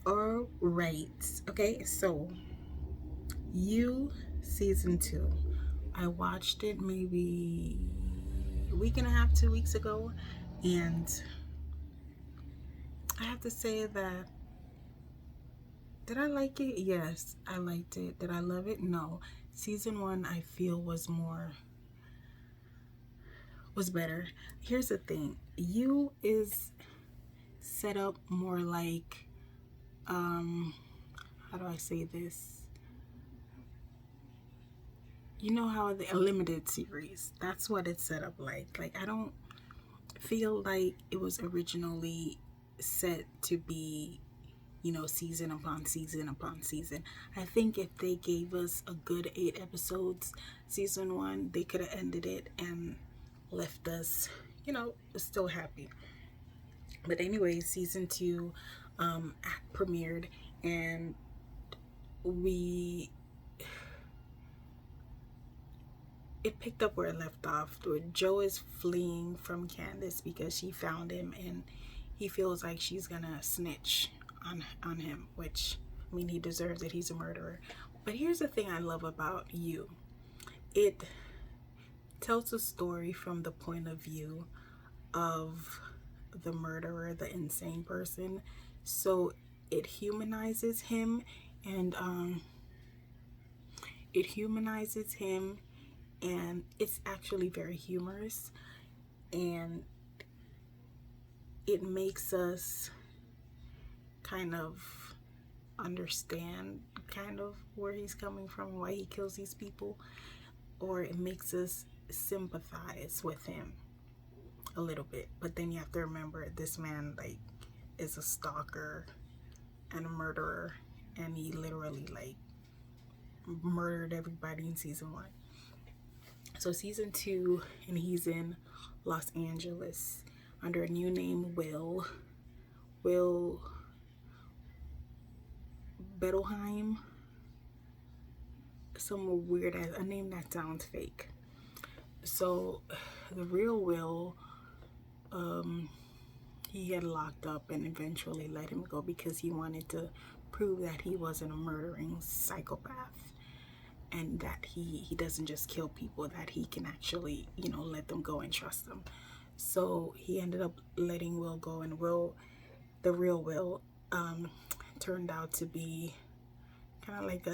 All right. Okay, so You season 2. I watched it maybe a week and a half, 2 weeks ago, and I have to say that did I like it? Yes, I liked it. Did I love it? No. Season 1 I feel was better. Here's the thing. You is set up more like how do I say this? You know how the a limited series. That's what it's set up like. Like I don't feel like it was originally set to be, season upon season upon season. I think if they gave us a good 8 episodes, season 1, they could have ended it and left us, still happy. But anyway, season 2 premiered, and we it picked up where it left off. Joe is fleeing from Candace because she found him, and he feels like she's gonna snitch on him, which I mean he deserves it. He's a murderer. But here's the thing I love about You. It tells a story from the point of view of the murderer, the insane person. So it humanizes him, and it humanizes him and it's actually very humorous, and it makes us kind of understand kind of where he's coming from, why he kills these people, or it makes us sympathize with him a little bit. But then you have to remember this man like is a stalker and a murderer, and he literally like murdered everybody in season 1. So season 2, and he's in Los Angeles under a new name, Will Bettelheim, some weird ass a name that sounds fake. So the real Will, he had locked up and eventually let him go because he wanted to prove that he wasn't a murdering psychopath, and that he doesn't just kill people, that he can actually, let them go and trust them. So he ended up letting Will go, and the real Will, turned out to be kind of like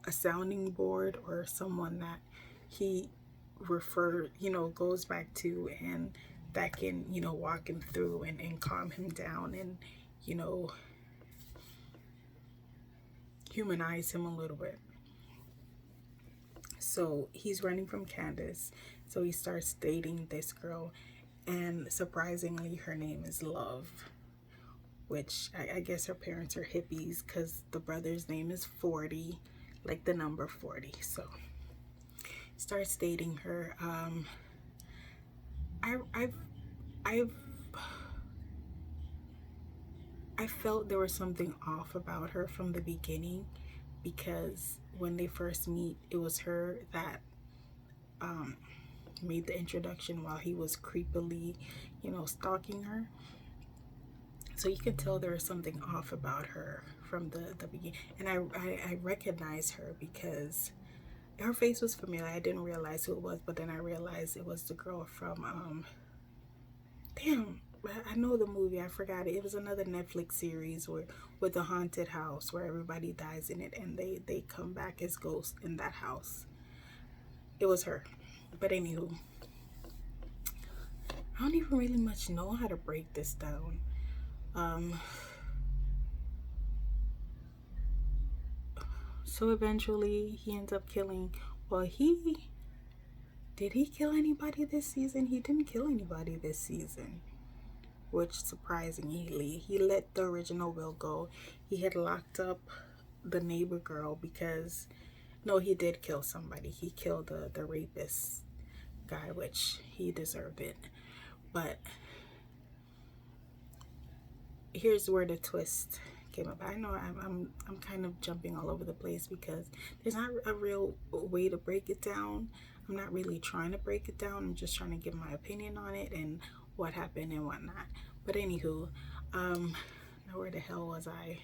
a sounding board, or someone that he goes back to, and that can, walk him through and calm him down, and, you know, humanize him a little bit. So he's running from Candace. So he starts dating this girl, and surprisingly, her name is Love, which I guess her parents are hippies because the brother's name is 40, like the number 40. So starts dating her. I've I felt there was something off about her from the beginning, because when they first meet, it was her that made the introduction while he was creepily, stalking her. So you could tell there was something off about her from the beginning. And I recognized her because her face was familiar. I didn't realize who it was, but then I realized it was the girl from damn, I know the movie. I forgot it. It was another Netflix series with a haunted house where everybody dies in it, and they come back as ghosts in that house. It was her. But anywho, I don't even really much know how to break this down. So eventually he ends up killing. Well, did he kill anybody this season? He didn't kill anybody this season, which surprisingly, he let the original Will go. He had locked up the neighbor girl because, no, he did kill somebody. He killed the rapist guy, which he deserved it. But here's where the twist came up. I know I'm kind of jumping all over the place because there's not a real way to break it down. I'm not really trying to break it down. I'm just trying to give my opinion on it and what happened and whatnot. But anywho, now where the hell was I?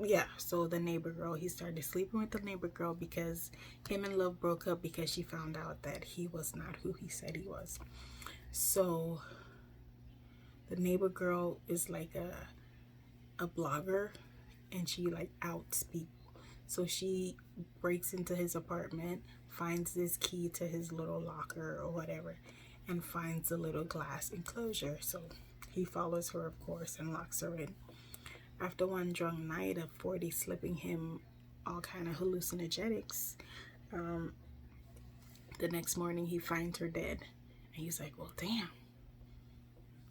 Yeah, so the neighbor girl, he started sleeping with the neighbor girl because him and Love broke up because she found out that he was not who he said he was. So the neighbor girl is like a blogger, and she like outs people. So she breaks into his apartment, finds this key to his little locker or whatever, and finds a little glass enclosure. So he follows her, of course, and locks her in. After one drunk night of 40 slipping him all kind of hallucinogenics, the next morning he finds her dead. And he's like, well, damn,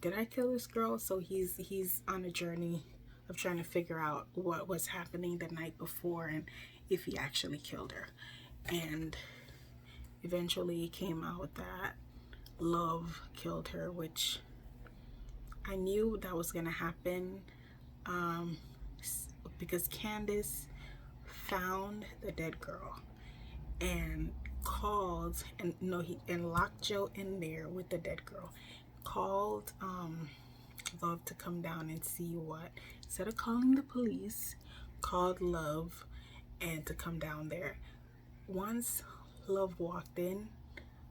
did I kill this girl? So he's on a journey of trying to figure out what was happening the night before and if he actually killed her. And eventually it came out that Love killed her, which I knew that was gonna happen, because Candace found the dead girl and called, and no, he and locked Joe in there with the dead girl. Called Love to come down and see what. Instead of calling the police, called Love and to come down there. Once Love walked in,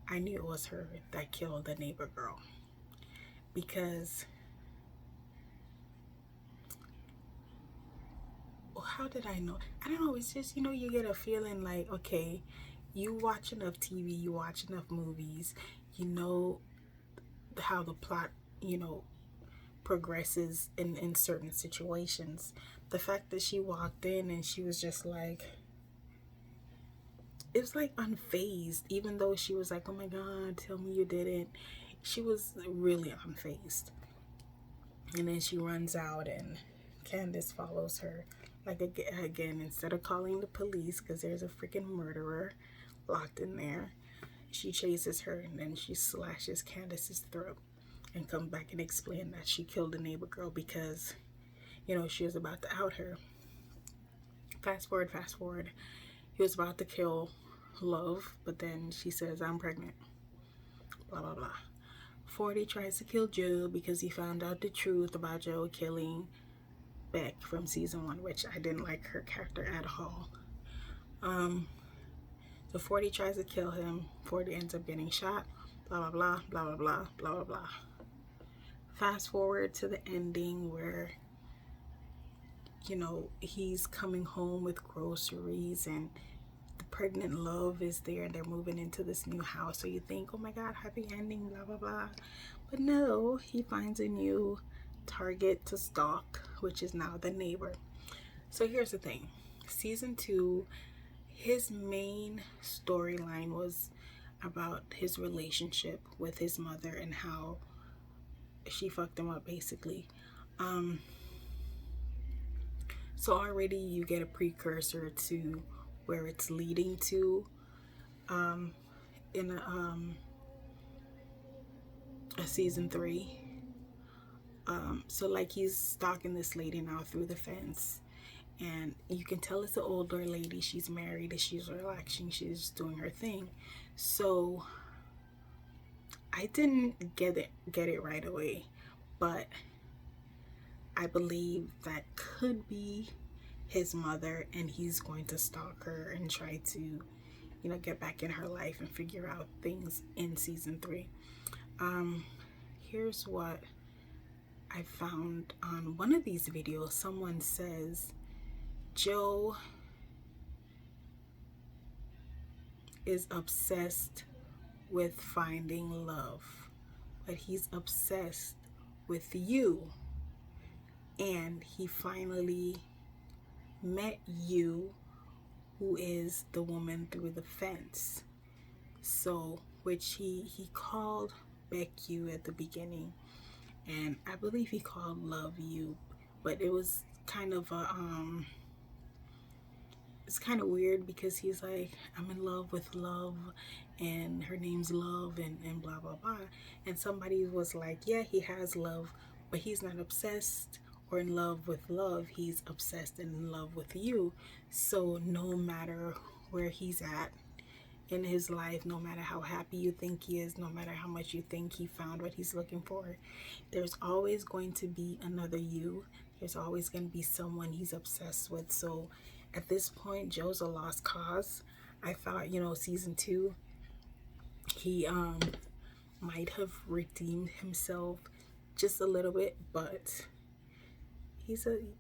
I knew it was her that killed the neighbor girl, because how did I know? I don't know. It's just, you get a feeling like, okay, you watch enough TV, you watch enough movies, you know how the plot, progresses in certain situations. The fact that she walked in and she was just like, it was like unfazed, even though she was like, oh my God, tell me you didn't. She was really unfazed. And then she runs out and Candace follows her. Like, again, instead of calling the police because there's a freaking murderer locked in there, she chases her and then she slashes Candace's throat and come back and explain that she killed the neighbor girl because, she was about to out her. Fast forward. He was about to kill Love, but then she says, I'm pregnant. Blah, blah, blah. 40 tries to kill Joe because he found out the truth about Joe killing Beck from season 1, which I didn't like her character at all. So 40 tries to kill him. 40 ends up getting shot. Blah, blah, blah, blah, blah, blah, blah, blah, blah. Fast forward to the ending where, he's coming home with groceries and the pregnant Love is there and they're moving into this new house. So you think, oh my God, happy ending, blah, blah, blah. But no, he finds a new target to stalk, which is now the neighbor. So here's the thing. Season 2, his main storyline was about his relationship with his mother and how she fucked him up, basically. So already you get a precursor to where it's leading to in a season 3. So like he's stalking this lady now through the fence, and you can tell it's an older lady. She's married and she's relaxing. She's doing her thing. So I didn't get it right away, but I believe that could be his mother, and he's going to stalk her and try to, get back in her life and figure out things in season 3. Here's what I found on one of these videos. Someone says Joe is obsessed with finding love, but he's obsessed with you, and he finally met you, who is the woman through the fence. So, which he called Beck you at the beginning, and I believe he called Love you, but it was kind of it's kind of weird because he's like, I'm in love with Love and her name's Love and blah blah blah, and somebody was like, yeah, he has love, but he's not obsessed or in love with Love. He's obsessed and in love with you. So no matter where he's at, in his life, no matter how happy you think he is, no matter how much you think he found what he's looking for, there's always going to be another you. There's always going to be someone he's obsessed with. So at this point, Joe's a lost cause. I thought, you know, season 2, he might have redeemed himself just a little bit, but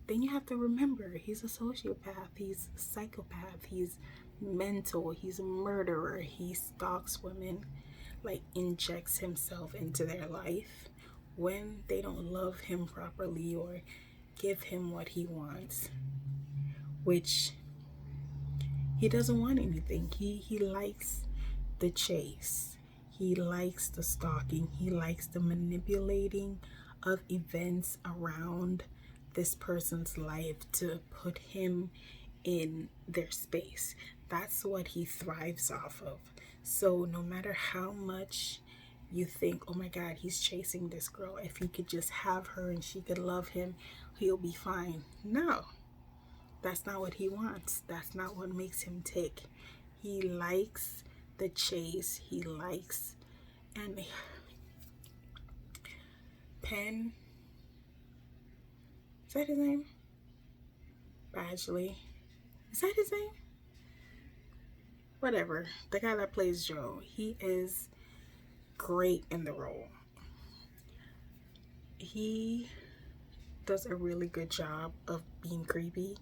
then you have to remember, he's a sociopath, he's a psychopath, he's mental, he's a murderer, he stalks women, like injects himself into their life when they don't love him properly or give him what he wants, which he doesn't want anything. He likes the chase, he likes the stalking, he likes the manipulating of events around this person's life to put him in their space. That's what he thrives off of. So no matter how much you think, oh my God, he's chasing this girl, if he could just have her and she could love him, he'll be fine. No, that's not what he wants. That's not what makes him tick. He likes the chase. He likes, and Penn, is that his name? Badgley. Is that his name? Whatever. The guy that plays Joe, he is great in the role. He does a really good job of being creepy.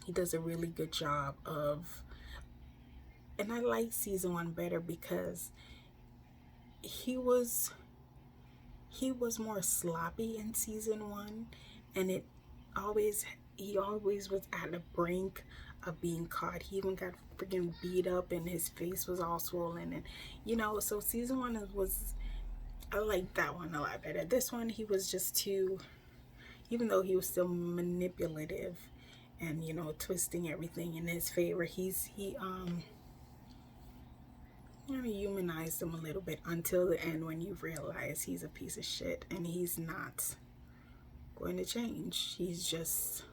He does a really good job of, and I like season 1 better because he was more sloppy in season 1, and he always was at the brink of being caught. He even got freaking beat up and his face was all swollen, and you know, so season 1 was, I like that one a lot better. This one, he was just too, even though he was still manipulative and, you know, twisting everything in his favor, he humanized him a little bit until the end, when you realize he's a piece of shit and he's not going to change. He's just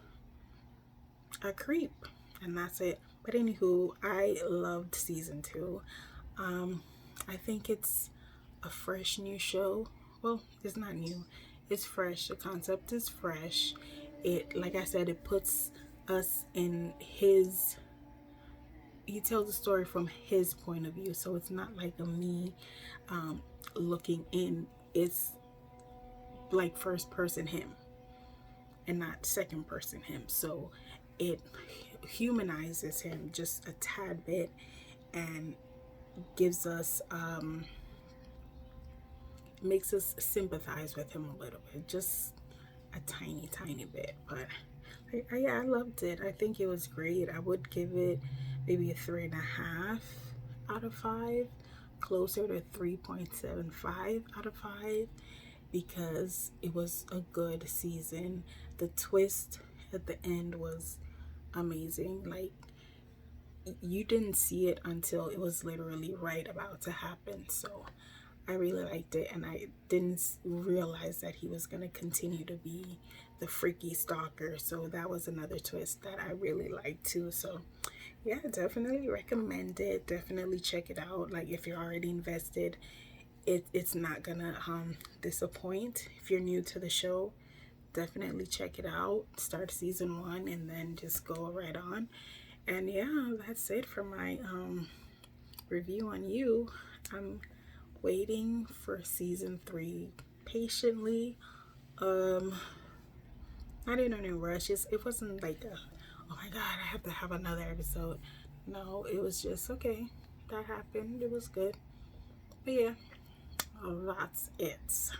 a creep, and that's it. But anywho, I loved season 2. I think it's a fresh new show. Well, it's not new, it's fresh. The concept is fresh. It, like I said, it puts us in his, he tells the story from his point of view, so it's not like a me looking in. It's like first person him and not second person him, so it humanizes him just a tad bit and gives us makes us sympathize with him a little bit, just a tiny bit. But I loved it. I think it was great. I would give it maybe a 3.5 out of 5, closer to 3.75 out of 5, because it was a good season. The twist at the end was amazing. Like, you didn't see it until it was literally right about to happen. So I really liked it, and I didn't realize that he was going to continue to be the freaky stalker. So that was another twist that I really liked too. So yeah, definitely recommend it. Definitely check it out. Like, if you're already invested, it's not gonna disappoint. If you're new to the show, definitely check it out. Start season 1 and then just go right on. And yeah, that's it for my review on You. I'm waiting for season 3 patiently. Not in a rush. It wasn't like oh my God, I have to have another episode. No, it was just okay, that happened, it was good. But yeah, that's it.